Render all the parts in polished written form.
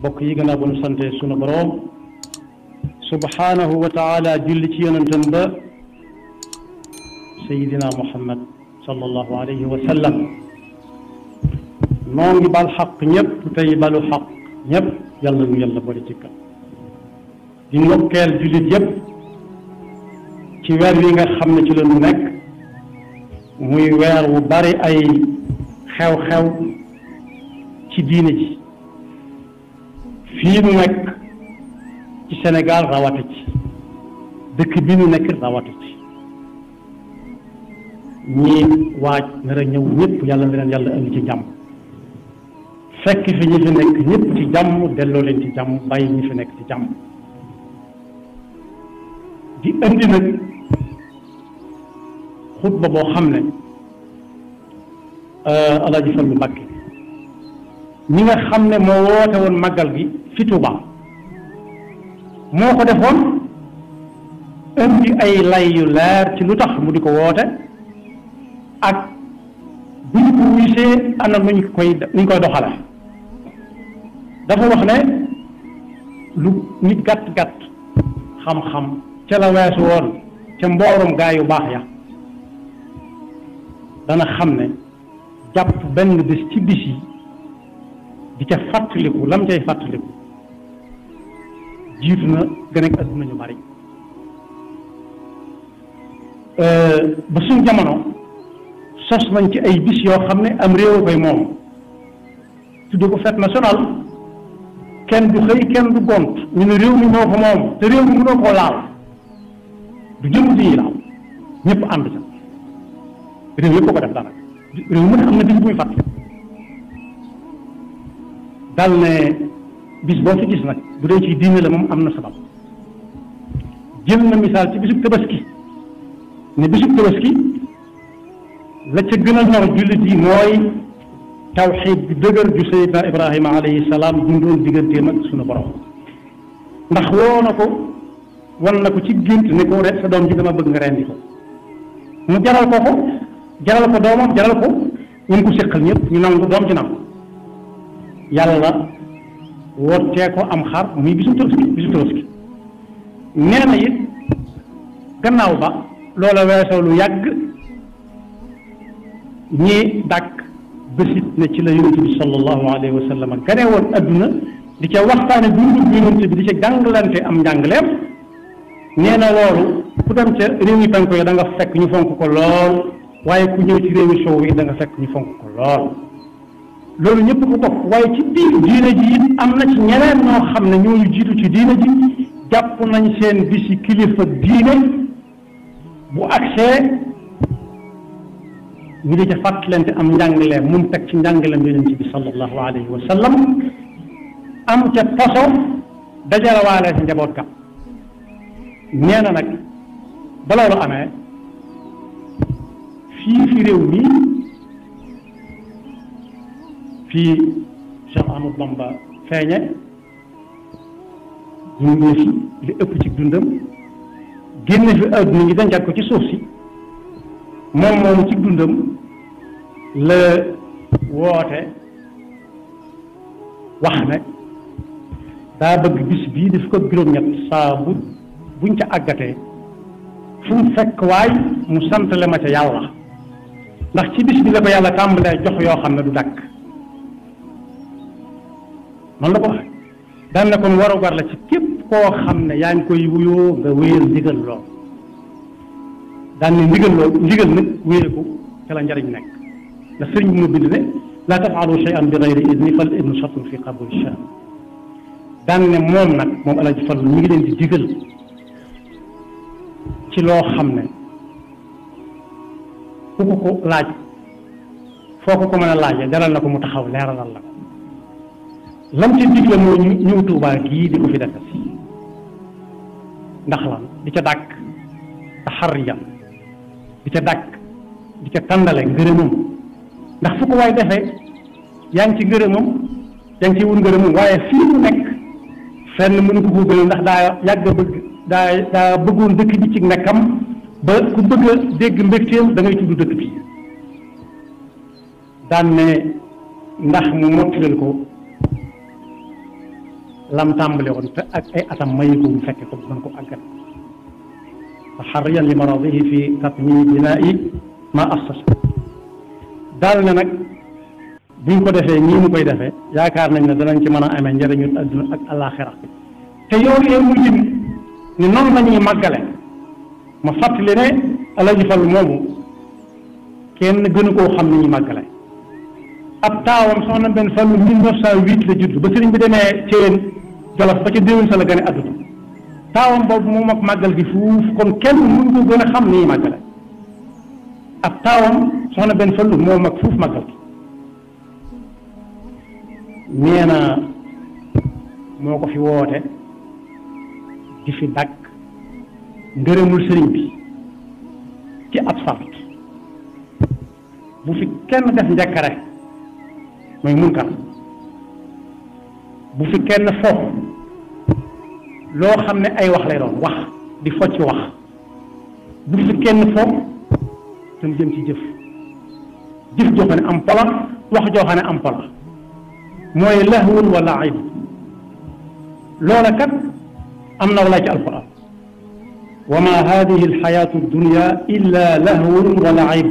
bokk yi gannaaw bu ñu sante sunu boroom subhanahu wa taala julli ci yonentam ba sayidina muhammad sallallahu alayhi wa sallam noo ngi bal xaq ñëpp tey balu xaq ñëpp yàlla nu yàlla boole ci kam di ndokkeel jullit yëpp ci weer wi nga xam ne ci la ñu nekk muy weer wu bari ay xew-xew ci diine ji fii nu nekk ci Sénégal rawata ci dëkk bi nu nekk rawata ci ñii waaj nar a ñëw ñëpp yàlla na leen yàlla indi ci jàmm fekk fi ñi fi nekk ñëpp ci jàmm delloo leen ci jàmm bàyyi ñi fi nekk ci jàmm di indi nag xutba boo xam ne Alaaji Fallu Mbàkke ñi nga xam ne moo woote woon màggal gi fi Tuuba moo ko defoon indi ay lay yu leer ci lu tax mu di ko woote ak bu ñu ko wisee ana nuñ koy doxale dafa wax ne lu nit gàtt-gàtt xam-xam ca la weesu woon ca mboorum gaa yu baax ya dana xam ne jàpp benn bés ci bis yi di ca fàttaliku lam cay fàttaliku jiitu na gën a adduna ñu bari ba suñ jamono sos nañ ci ay bis yoo xam ne am réew koy moom tudde ko fête nationale kenn du xëy kenn du gont ñu ne réew mi moo ko moom te réew mi mënoo koo laal du jëmm di ñuy laal ñëpp ànd ca réew yëpp ko def daanaka réew mu ne am na bis bu muy fàttali dal ne bis boo fi gis nag bu dee ci diine la moom am na sabab jël na misaal ci bisub tabaski ne bisub tabaski la ca gën a ñor jullit yi mooy tawxiid bi dëgër ju Seydina Ibrahima alayhi salaam dundoon digganteem ak sunu borom ndax woo na ko wan na ko ci gént ne ko sa doom ji dama bëgg nga rendi ko mu jaral ko doomam jaral ko ñu ko séqal ñëpp ñu nangu doom ci nangu yàlla wootee ko am xar muy bisu tabaski nee na it gannaaw ba loola weesoo lu yàgg ñi dàkk bésit ne ci la yonent bi sallallahu alayhi wa sallam gane woon adduna di ca waxtaane dundu yonent bi di ca jàngalante am njàngaleem nee na loolu ku dem ca réew yi penku yi da nga fekk ñu fonk ko lool waaye ku ñëw ci réew yi sow yi da nga fekk ñu fonk ko lool loolu ñëpp ko bokk waaye ci biir diine ji it am na ci ñeneen ñoo xam ne ñooñu jiitu ci diine ji jàpp nañ seen bisi kilifa diine bu agsee ñu di ca fàttalante am njàngaleem mu teg ci njàngaleem yonent bi sallallahu alayhi wa sallam am ca paso dajalawaale si njaboot ka nee na nag ba loolu amee fii fi réew mi fii Cheikh Ahmadou Bamba feeñe dundee fi li ëpp ci dundam génne fi àdduna ngi dencaat ko ci suuf si moom moomu ci dundam la woote wax ne daa bëgg bis bii daf ko juróom-ñett saa buñ ca àggatee fu mu fekk waay mu santale ma ca yàlla ndax ci bis bi la ko yàlla tàmbalee jox yoo xam ne du dakk noonu la ko waxee daan na kon warugar la ci képp koo xam ne yaa ngi koy wuyoo nga wéyal ndigal lool daan ne ndigal nag wéye ko ca la njariñ nekk la sëriñ bi mu bind ne laa tafaalu shay'an bi gayri idni fal idnu shartun fi qabuli shaan daan ne moom nag moom Alaaji Fallu ñu ngi leen di digal ci loo xam ne ku ko laaj foo ko mën a laajee jaral na ko mu taxaw leeralal la ko lam ci digle moo ñu ñëw Tuubaa gii di ko fi defe si ndax lan di ca dàkk taxarriyan di ca dàkk di ca tàndale ngërëmam ndax fu ko waay defee yaa ngi ci ngërëmam yaa ngi ci wut ngërëmam waaye fii mu nekk fenn mënu ko gënal ndax daa yàgg a bëgg daa bëggoon dëkk bi ci nekkam ba ku bëgg a dégg mbégteem da ngay tudd dëkk bi daan ne ndax mu mottaleel ko lam tàmbale woon te ak ay atam mayu ko mu fekke ko mën ko àggal fa xarriyan li maradihi fi tatmimi binaa'i ma assas daal na nag buñ ko defee nii mu koy defee yaakaar nañ ne danañ ci mën a amee njëriñu adduna ak alaxira te yooyu mu lim ne noonu la ñuy màggale ma fàttali ne Alaaji Fallu moomu kenn gënu koo xam ni ñuy màggale ab taawam soxna benn Fallu 1908 la judd ba sëriñ bi demee Ceen Jolof ba ca déwén sa la gane adduna taawam boobu moom ak màggal gi fuuf kon kenn mënu ko gën a xam ni ñuy màggale ab taawam soxna benn Fallu moom ak fuuf màggal gi nee na moo ko fi woote di fi dagg ngërëmul sëriñ bi ci ab sart bu fi kenn def njëkkare mooy munkar bu fi kenn foofu loo xam ne ay wax lay doon wax di focc wax bu fi kenn foofu te mu jëm ci jëf jëf joo xam ne am pola wax joo xam ne am pola mooy lahwun wa laib loola kat am na wala ci alquran wa ma hadihi alxayatu addunya illa lahwun wa laib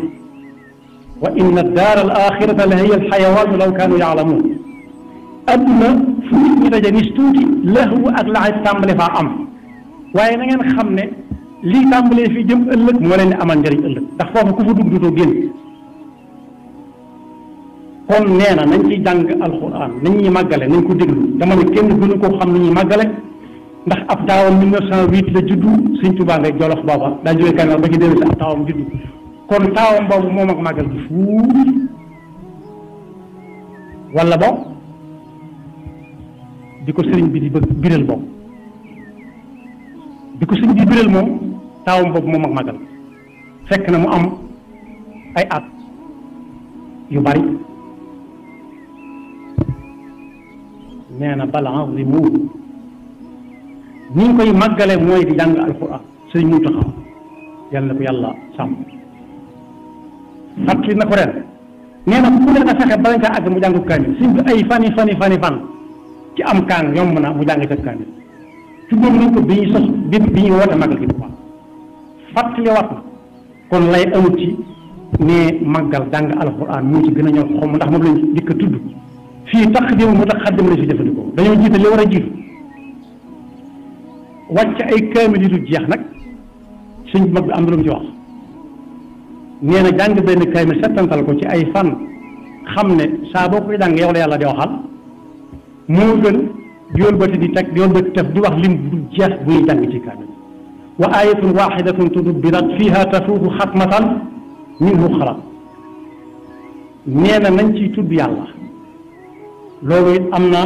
wa inna addaara alaxirata la hiya alxayawaanu law kaanu yaalamuun adduna fu nit ñi daje nis tuuti lahwu ak laib tàmbale faa am waaye na ngeen xam ne lii tàmbalee fii jëm ëllëg moo leen di amal njëriñ ëllëg ndax foofu ku fa dugg dootoo génn kon nee na nañ ci jàng alquran nañ ñuy màggale nañ ko déglu dama ne kenn gënu koo xam ni ñuy màggale ndax ab taawam 1908 la juddu Sëñ Tuubaa ngay Jolof booba daa jógee Kajoor ba ci déwén si ab taawam juddu kon taawam boobu moom ak màggal gi fuuf wala boog di ko sëriñ bi di bëgg biral boobu di ko sëriñ bi biral moom taawam boobu moom ak màggal fekk na mu am ay at yu bari nee na bal azimu ni ñu koy màggale mooy di jàng alquran sëriñ Muntaxa yàlla na ko yàlla sàmm fàttali na ko ren nee na ku ne nga fexe bala nga àgg mu jàng kaamil suñ bi ay fan ci am kaan yomb na mu jàng ca kaamil tuddoon nañ ko bi ñuy sos bi ñuy woote màggal gi bu baax fàttali waat na kon lay amut ci ne màggal jàng alquran mu ci gën a ñëw xom ndax moom lañ dikk tudd fii taqdim mu taqaddim la si jëfandikoo dañoo jiite li war a jiitu wàcc ay kaamil yu du jeex nag suñ mag bi am na lu mu ci wax nee na jàng benn kaamil settantal ko ci ay fan xam ne saa boo koy jàng yow la yàlla di waxal moo gën di yóolbati di teg di yóolbati tef di wax lim du jeex bu ñuy jàng ci kaamil wa ayatun waxidatun tudubbirat fiha tafuutu xatmatan minhu xalat nee na nañ ciy tudd yàlla loolu it am na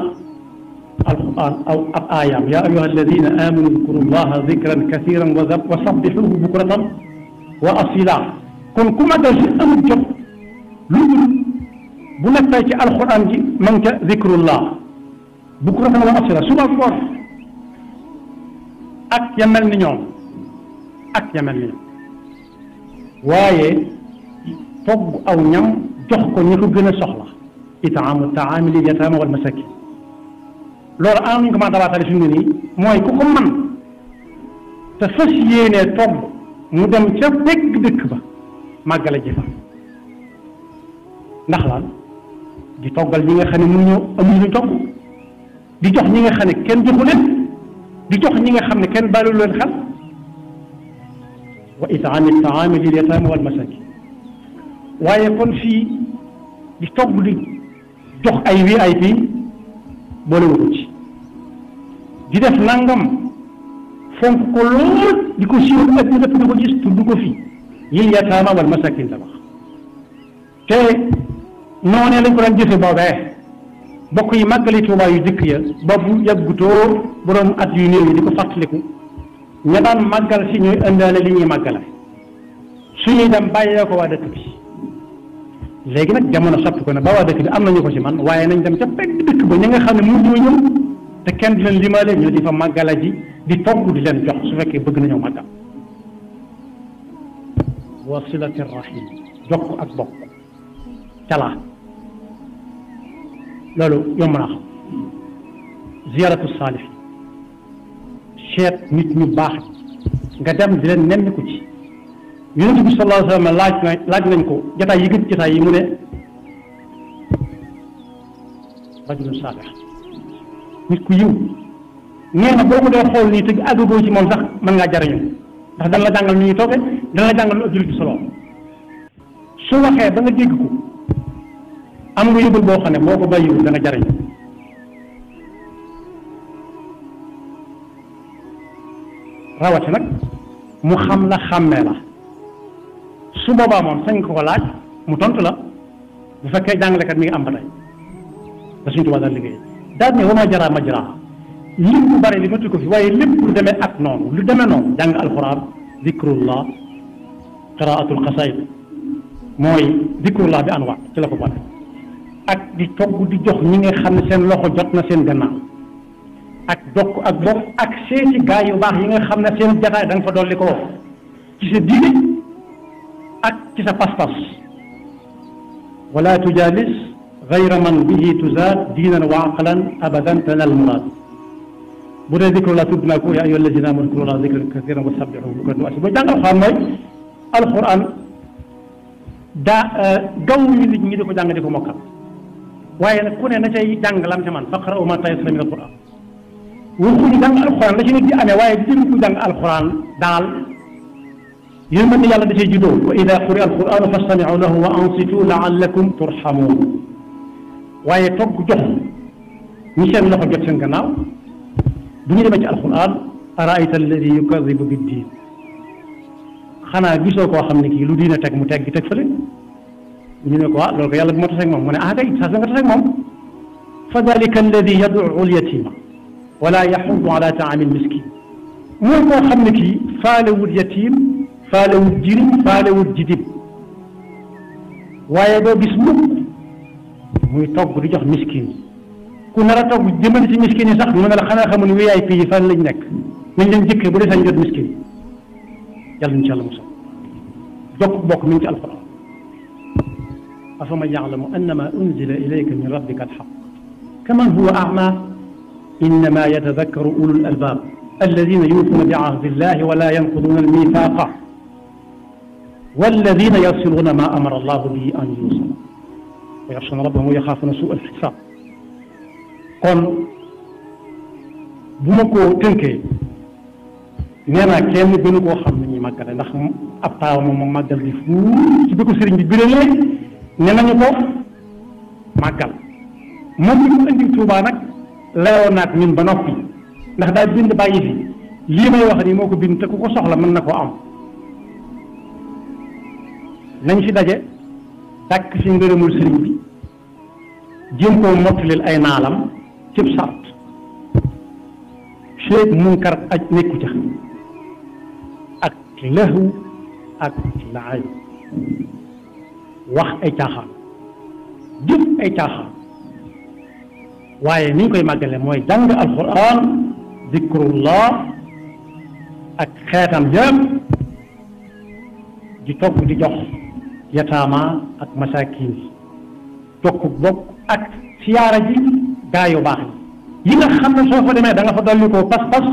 alquran aw ab aayaam yaa ayuha alladina amanu dkuru llaha dikran kathiran wa sabbixuhu bukratan wa asila kon ku magal si amul jot lu dul bu nekkee ci alquran ji man ca dikrullah bukratan wa asila suba ngoon ak ya mel ni ñoom waaye togg aw ñam jox ko ñi ko gën a soxla itaamu taami lil yataama wal masakin loolu am nañu ko maa dabaatale fi mu ne nii mooy ku ko man te fas yéenee togg mu dem ca pegg dëkk ba màggale ji fa ndax lan di toggal ñi nga xam ne mënuñoo amuñu luñ togg di jox ñi nga xam ne kenn joxu leen di jox ñi nga xam ne kenn bàyyilu leen xel wa itaami taami lil yataama wal masakin waaye kon fii di togg di jox ay VIP boole wu ko ci di def nangam fonk ko lool di ko siiwal ak lépp di ko gis tudd ko fii lil yataama wal masakin la wax te noonee lañ ko daan jëfe boobee bokk yi màggali Tuubaa yu dëkk ya boobu yàggutoo borom at yu néew yi di ko fàttaliku ña daan màggal si ñooy indaale li ñuy màggale suñuy dem bàyyee ko waa dëkk bi léegi nag jamono soppi ko ne ba waa dëkk bi am nañu ko ci man waaye nañ dem ca pegg dëkk ba ñi nga xam ne mënuñoo ñëw te kenn di leen limaale ñu di fa màggala ji di togg di leen jox su fekkee bëgg nañoo màggal wasilati rahim jokk ak bokk calaa loolu yomb naa xam ziyaratu saalih seet nit ñu baax nga dem di leen nemmiku ci yonent bi sallallahu alayhi wa sallam laaj nañ ko jotaay yi gën jotaay yi mu ne rajulun saalih nit ku yiw nee na boo ko dee xool nii te àggagoo ci moom sax mën ngaa jariñu ndax dana la jàngal ni ñuy tooge dana la jàngal lu ab jullit di solo su waxee ba nga dégg ko am nga yóbbal boo xam ne boo ko bàyyiwul dana jariñ rawati nag mu xam la xàmmee la su boobaa moom sañ ko ko laaj mu tontu la bu fekkee jàngalekat mi ngi am ba tey da suñu tubaab daal liggéey daal ne wa ma jaraa majraa lim bu bare li ma ko fi waaye lépp lu demee ak noonu lu demee noonu jàng alquran dikrullah qiraatul qasaid mooy dikrullah bi anwa ci la ko bare ak di togg di jox ñi nga xam ne seen loxo jot na seen gannaaw ak dokk ak bokk ak seeti gaa yu baax yi nga xam ne seen jataay da nga fa dolli ko ci sa diine ak ci sa pas-pas wala tujalis gayra man bihi tuzaad diinan wa aqlan abadan tanal muraad bu dee dikrullah tudd naa ko yaa ayyuha allazina amanu udkurullah zikran kasiran wa sabbihu bukratan wa asiila booy jàng alxuraan mooy alxuraan gaw ñu nit ñi di ko jàng di ko mokkal waaye nag ku ne na cay jàng lam ca man faqra'u ma tayassara min alquran waxuñu jàng alquran la ci nit di amee waaye di jëm ko jàng alquran daal yéen mën ni yàlla da cay juddoo wa ida quri'a alquranu fastami'u lahu wa ansitu la'allakum turhamun waaye togg jox ñi seen loxo jot seen gannaaw bu ñu demee ci alquran araayta alladi yukadibu biddin xanaa gisoo koo xam ne kii lu diina teg mu teg gi teg fële ñu ne ko loolu ko yàlla bu ma taseeg moom mu ne kay saa nga taseeg moom fa dalika alladi yad'u alyatima wala yaxudu ala taami almiskin mooy koo xam ne kii faalewul yatim faalewul jirim faalewul jidim waaye doo gis mukk muy togg di jox miskin ku nar a togg jëmale ci miskin yi sax mu ne la xanaa xamu ne VIP yi fan lañ nekk nañ leen jëkkee bu dee sañ jot miskin yi yàlla incha allah mosal jokk bokk mi ngi ci alquran afaman ya'lamu annama unzila ilayka min rabbika alhaq kaman huwa a'ma innama yatadhakkaru ulul albab alladhina yufuna bi ahdi allahi wa la yanquduna almithaqa walladhina yasiluna ma amara allahu bihi an yusal wa yaxshawna rabbahum wa yaxaafuna su'a alhisab kon bu ma ko tënkee nee naa kenn gënu koo xam ne ñuy màggale ndax ab taaw moom màggal bi fuuf ci bi ko sëriñ bi biralee ne nañu ko màggal moom mi ko indi Tuubaa nag layoon naag ñun ba noppi ndax daal bind bàyyi fi lii may wax nii moo ko bind te ku ko soxla mën na koo am nañ fi daje dàkk fi ngërëmul sëriñ bi jéem koo mottalil ay naalam cib sart Cheikh munkar aj nekku ca ak lëhu ak laay wax ay caaxaan jëf ay caaxaan waaye ni ñu koy màggale mooy jàng alquran dikrullah ak xeetam yëpp di togg di jox yataama ak masakin jokk bokk ak siyaara ji gaa yu baax yi nga xam ne soo fa demee da nga fa dolli ko pas-pas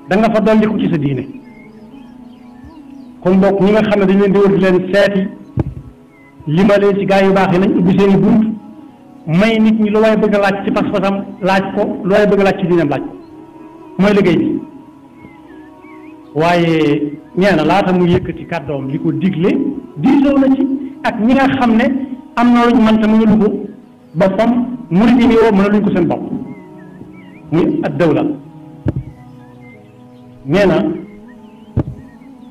da nga fa dolli ko ci sa diine kon bokk ñi nga xam ne dañ leen di wër di leen seeti limalee ci gaa yu baax yi nañ ubbi seen i bunt may nit ñi lu waay bëgg a laaj ci pas-pasam laaj ko lu waay bëgg a laaj ci diinam laaj ko mooy liggéey bi waaye ñee na laata mu yëkkati kàddoom li ko digle diisoo na ci ak ñi nga xam ne am na luñ mën te mënalu ko boppam murid yi woo mënaluñ ko seen bopp muy ad dawla nee na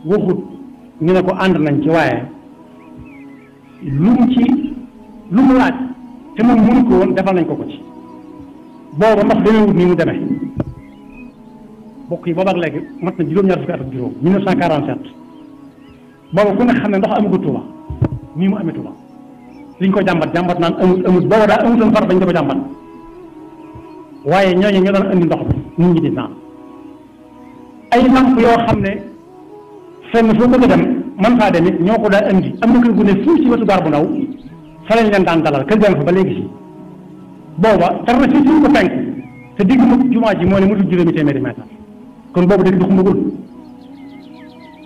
waxut ñu ne ko ànd nañ ci waaye lu mu laaj te moom mënu ko woon defal nañ ko ci booba ndax demeewut nii mu demee bokk yi booba ak léegi mat na juróom-ñaar fukki at ak juróom 1947 booba ku ne xam ne ndox amu ko Tuuba nii mu amee Tuuba liñ ko jàmbat naan amut booba daa amutoon far bañ ko jàmbat waaye ñooñu ñoo daan andi ndox bi nit ñi di naan ay lamp yoo xam ne fenn foo bëgg a dem man faa dem it ñoo ko daa andi am na kër gu ne fuuf ci wetu gaar bu ndaw fa lañ leen daan dalal kër gaa fa ba léegi si booba dara na fii suñ ko penk te te digg mu jumaa ji moo ne mutul juróomi téeméeri mètre kon boobu dëgg du xumbagul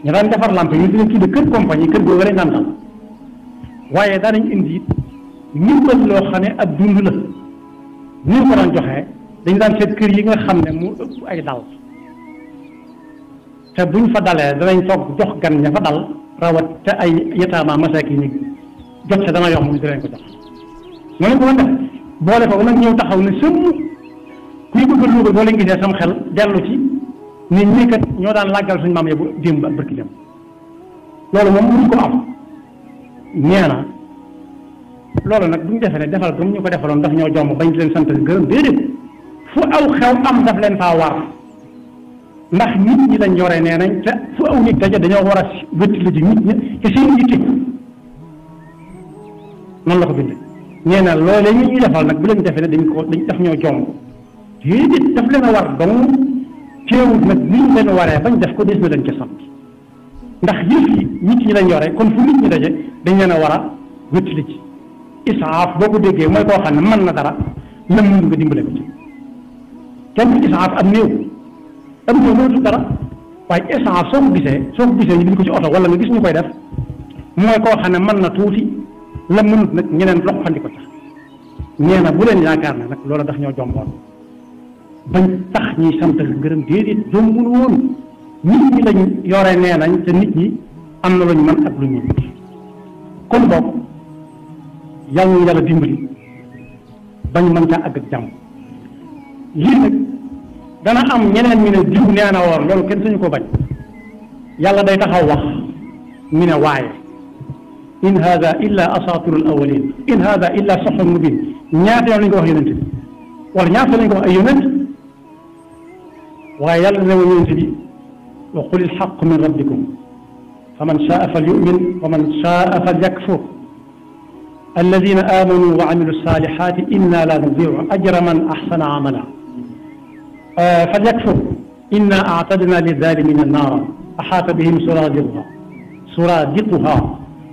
ñu daan defar lamp yi ñu di leen tudde kër compagnie kër googu lañ daan dal waaye daanañ indi ndimbal loo xam ne ab dund la ni ko daan joxee dañ daan seet kër yi nga xam ne mu ëpp ay dal te buñ fa dalee danañ toog jox gan ña fa dal rawat te ay yetaama masaaki ni jot sa dana yomb ñu di leen ko jox noonu ko def boole ko nag ñëw taxaw ne sëmm kuy bëgg a luugal boo leen gisee sam xel dellu ci nit ñi kat ñoo daan làggal suñu maam yëpp démb ak barki dem loolu moom mënuñ ko am nee na loolu nag bu ñu defee ne defal gëm ñu ko defaloon daf ñoo jomb bañ leen sant gërëm déedéet fu aw xew am daf leen faa war ndax nit ñi lañ yore nee nañ te fu aw nit daje dañoo war a wétti la ji nit ñi te seen yitte noonu la ko bindee nee na loolee ñu ñuy defal nag bu leen defee ne dañ daf ñoo jomb déedéet daf leen a war dong teewut nag ni ñu leen waree bañ def ko des na leen ca sant ndax yëf yi nit ñi lañ yore kon fu nit ñi daje dañ leen a war a wétti la ci isaaf boo ko déggee mooy koo xam ne mën na dara lam mun nga dimbale ko ci kenn ku isaaf am néew am néew mënatul dara waaye isaaf soo ko gisee ñu bind ko ci oto wala nga gis ñu koy def mooy koo xam ne mën na tuuti la mënut nag ñeneen loxandi ko tax nee na bu leen yaakaar ne nag loolu daf ñoo jomboon bañ tax ñuy sant gërëm déedéet jombul woon nit ñi lañ yore nee nañ te nit ñi am na luñ mën ak lu ñu kon boog yàlla ñu yàlla dimbali bañ mën caa àgg ak jàmm lii nag dana am ñeneen ñu ne diw nee na woor loolu kenn suñu ko bañ yàlla day taxaw wax ñu ne waaye in hada illa asaatiru al awalin in hada illa saxrun mubin ñaata yoon lañ ko wax yonent bi wala ñaata lañ ko wax ay yonent waaye yàlla ne ma yonent bi wa qul il xaq min rabbikum fa man shaa fal yumin wa man shaa fal yakfur الذين آمنوا وعملوا الصالحات إنا لا نضيع أجر من أحسن عملا فليكفر إنا أعتدنا للظالمين النار أحاط بهم سرادقها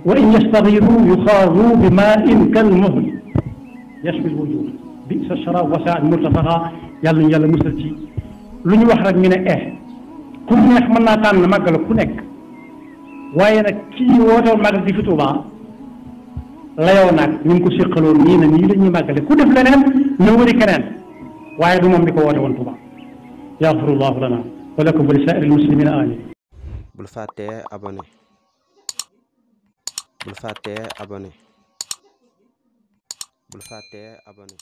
وإن يستغيثوا يخاذوا بماء كالمهل يشفي الوجوه بئس الشراب وساء مرتفقا يلا مسلتي lu ñu wax rek ñu ne ku neex mën naa tànn màggal ku nekk waaye nag kii wootewoon màggal di fi Tuubaa layoo nag ñu ngi ko séqaloon ñii na nii la ñuy màggale ku def leneen ñu wëri keneen waaye du moom di ko woote woon Tuubaa yaxfirullahu lana wa lakum wa li saa'iril muslimina amin bul fàttee abonné